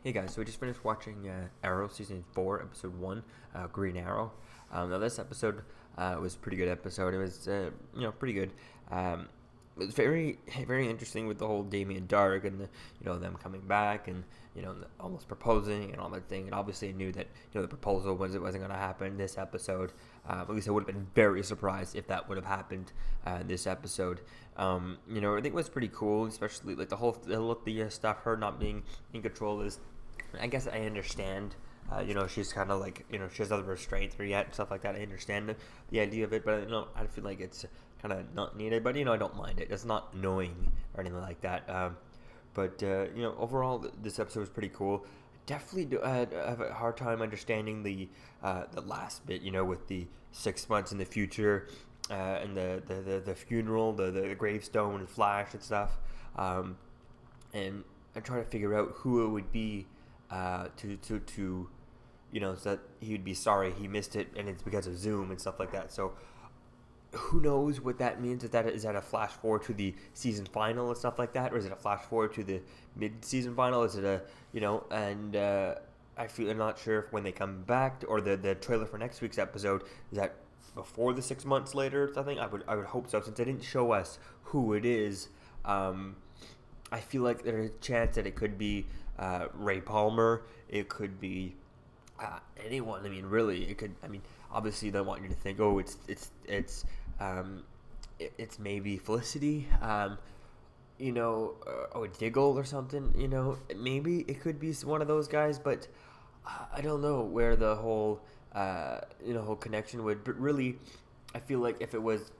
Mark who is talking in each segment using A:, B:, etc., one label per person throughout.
A: Hey guys, so we just finished watching Arrow Season 4, Episode 1, Green Arrow. Now this episode was a pretty good episode. It was, pretty good. It was very interesting with the whole Damien Dark and them coming back and, almost proposing and all that thing. And obviously I knew that, the proposal wasn't going to happen this episode. At least I would have been very surprised if that would have happened this episode. I think it was pretty cool, especially like the stuff, her not being in control is, I guess I understand. She's kind of like, she has other restraints or yet and stuff like that. I understand the idea of it, but I feel like it's kind of not needed. But I don't mind it. It's not annoying or anything like that. Overall, this episode was pretty cool. Definitely have a hard time understanding the last bit. With the 6 months in the future, and the funeral, the gravestone and Flash and stuff. And I'm trying to figure out who it would be. So that he would be sorry he missed it, and it's because of Zoom and stuff like that. So who knows what that means? Is that a flash forward to the season final and stuff like that, or is it a flash forward to the mid-season final? Is it I'm not sure if when they come back or the trailer for next week's episode is that before the 6 months later or something. I would hope so, since they didn't show us who it is. I feel like there's a chance that it could be Ray Palmer. It could be anyone. I mean, really, it could. I mean, obviously, they want you to think, oh, it's maybe Felicity. Diggle or something. Maybe it could be one of those guys, but I don't know where the whole whole connection would. But really, I feel like if it was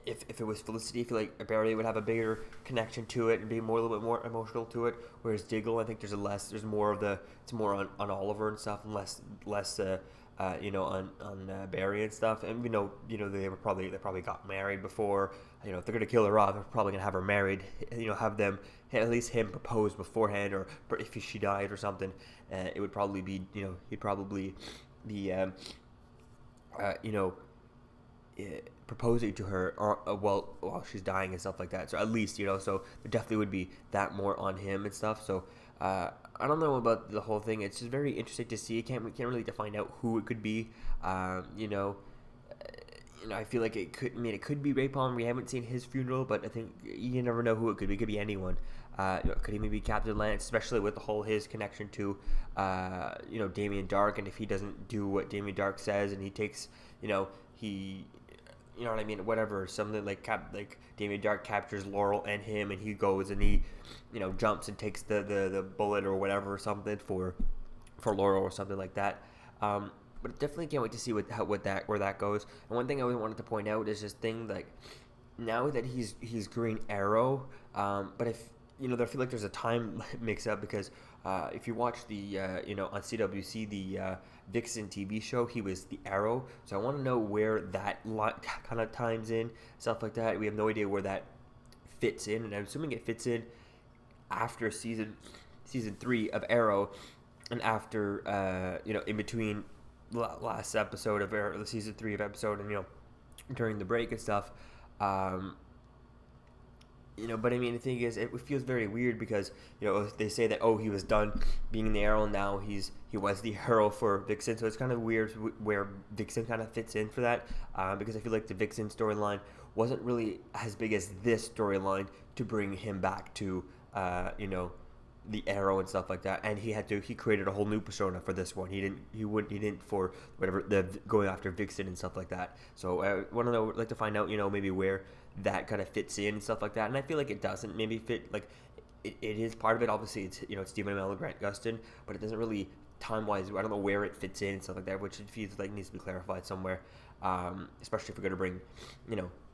A: if it was Felicity, I feel like Barry would have a bigger connection to it and be a little bit more emotional to it. Whereas Diggle, I think it's more on Oliver and stuff, and less on Barry and stuff. And they probably got married before. If they're gonna kill her off, they're probably gonna have her married. Have them, at least him, propose beforehand, or if she died or something, it would probably be he'd probably be proposing to her while she's dying and stuff like that. So at least so there definitely would be that more on him and stuff. So I don't know about the whole thing. It's just very interesting to see. We can't really find out who it could be. I feel like it could. I mean, it could be Ray Palmer. We haven't seen his funeral, but I think you never know who it could be. It could be anyone. It could even be Captain Lance, especially with the whole his connection to Damien Dark, and if he doesn't do what Damien Dark says, and he takes he. You know what I mean? Whatever, something like Damien Dark captures Laurel and him, and he goes and he, jumps and takes the bullet or whatever or something for Laurel or something like that. But definitely can't wait to see where that goes. And one thing I always wanted to point out is this thing, like, now that he's Green Arrow, but if I feel like there's a time mix up, because if you watch the on CWC, the Vixen TV show, he was the Arrow. So I want to know where that kind of times in, stuff like that. We have no idea where that fits in, and I'm assuming it fits in after season 3 of Arrow, and after in between last episode of Arrow, the season 3 of episode, and during the break and stuff. But I mean, the thing is, it feels very weird because they say that he was done being the Arrow, and now he was the Arrow for Vixen. So it's kind of weird where Vixen kind of fits in for that, because I feel like the Vixen storyline wasn't really as big as this storyline to bring him back to the Arrow and stuff like that. And he created a whole new persona for this one. He didn't for whatever the going after Vixen and stuff like that. So I want to like to find out maybe where that kind of fits in and stuff like that. And I feel like it doesn't maybe fit, like it is part of it. Obviously it's it's Stephen Amell and Grant Gustin, but it doesn't really time wise, I don't know where it fits in and stuff like that, which it feels like needs to be clarified somewhere, especially if we're going to bring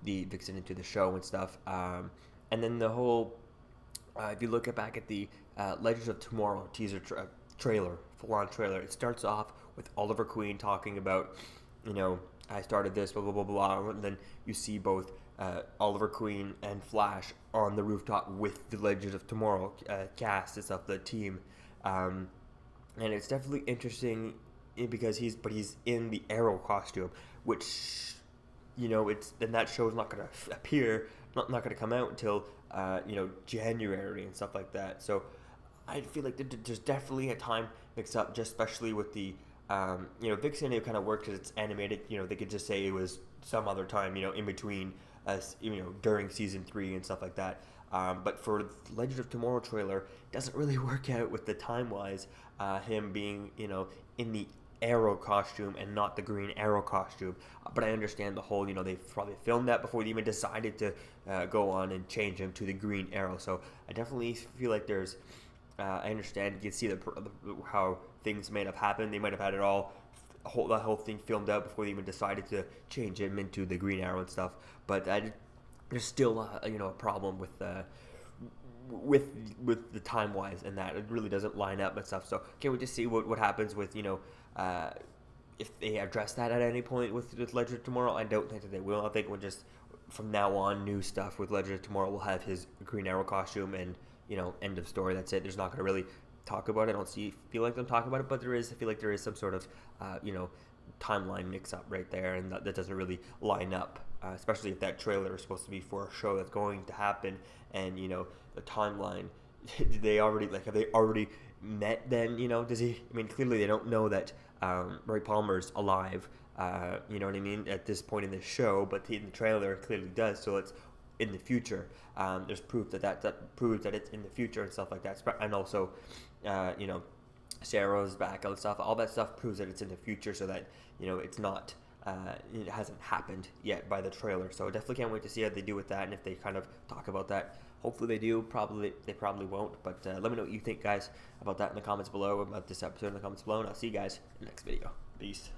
A: the Vixen into the show and stuff. And then the whole if you look back at the Legends of Tomorrow teaser trailer, full-on trailer, it starts off with Oliver Queen talking about I started this, blah blah blah blah, and then you see both Oliver Queen and Flash on the rooftop with the Legends of Tomorrow cast and stuff, the team, and it's definitely interesting because he's in the Arrow costume, which it's then that show's not going to appear not going to come out until January and stuff like that. So I feel like there's definitely a time mix up, just especially with the Vixen. It kind of works because it's animated. They could just say it was some other time, in between during season 3 and stuff like that. But for the Legend of Tomorrow trailer, it doesn't really work out with the time wise. Him being in the Arrow costume and not the Green Arrow costume. But I understand the whole, they probably filmed that before they even decided to go on and change him to the Green Arrow. So I definitely feel like there's, I understand, you can see how things may have happened. They might have had it all, that whole thing filmed out before they even decided to change him into the Green Arrow and stuff. But there's still, a problem with the time wise, and that it really doesn't line up and stuff. So can't we just see what happens with if they address that at any point with Legend of Tomorrow? I don't think that they will. I think we'll just from now on new stuff with Legend of Tomorrow. We'll have his Green Arrow costume and end of story. That's it. There's not going to really talk about it. I don't feel like them talking about it, but I feel like there is some sort of timeline mix up right there, and that doesn't really line up. Especially if that trailer is supposed to be for a show that's going to happen, and the timeline. Have they already met? Then does he? I mean, clearly they don't know that Ray Palmer's alive. You know what I mean? At this point in the show, but in the trailer it clearly does. So it's in the future. There's proof that proves that it's in the future and stuff like that. And also, Sarah's back and stuff. All that stuff proves that it's in the future, so that it's not. It hasn't happened yet by the trailer, so definitely can't wait to see how they do with that, and if they kind of talk about that. Hopefully they do. They probably won't, but let me know what you think, guys, about that in the comments below, about this episode in the comments below, and I'll see you guys in the next video. Peace.